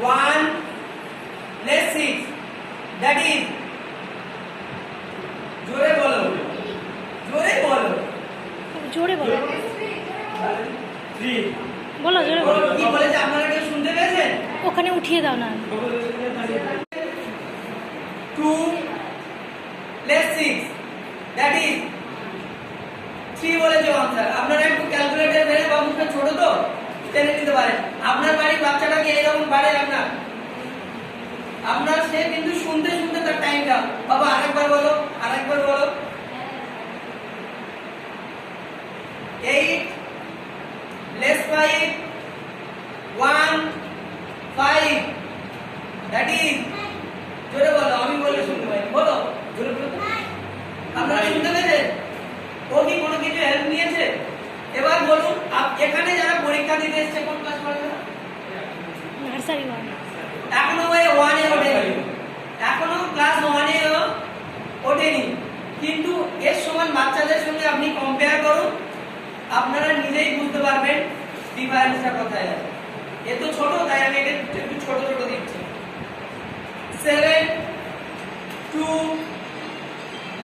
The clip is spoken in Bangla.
1 less 6, that is, জোরে বলো, জোরে বলো, জোরে বলো, 3 বলো জোরে বলো। কি বলেছে আপনারা কেউ শুনতে পেয়েছেন? ওখানে উঠিয়ে দাও না। 2 less 6, that is 3 বলেছে आंसर। আপনারা একটু ক্যালকুলেটর মেরে বা মুখে ছোট তো টেনে নিতে পারেন। আপনার বাড়ির বাচ্চাটা কি এরকম পারে আপনার সে কিন্তু শুনতে শুনতে তার টাইমটা, বাবা আরেকবার বলো, আরেকবার বলো। 8 less 5, 1 5, that is, জোরে বলো, আমি বললে শুনতে পাই, বলো জোরে বলো। আপনারা শুনতে পেয়েছেন? ও কি কোনো কিছু হেল্প নিয়েছে? এবার বলুন, এখানে যারা পরীক্ষা দিতে এসেছে কোন ক্লাস পড়ে? নার্সারি 1, এখনো ওই 1 এ ওঠেনি, এখনো ক্লাস 1 এ ওঠেনি, কিন্তু এর সমান বাচ্চাদের সঙ্গে আপনি কম্পেয়ার করুন, আপনারা নিজেই বুঝতে পারবেন ডিফারেন্সটা কোথায় আছে। এ তো ছোট, তাই আমি একে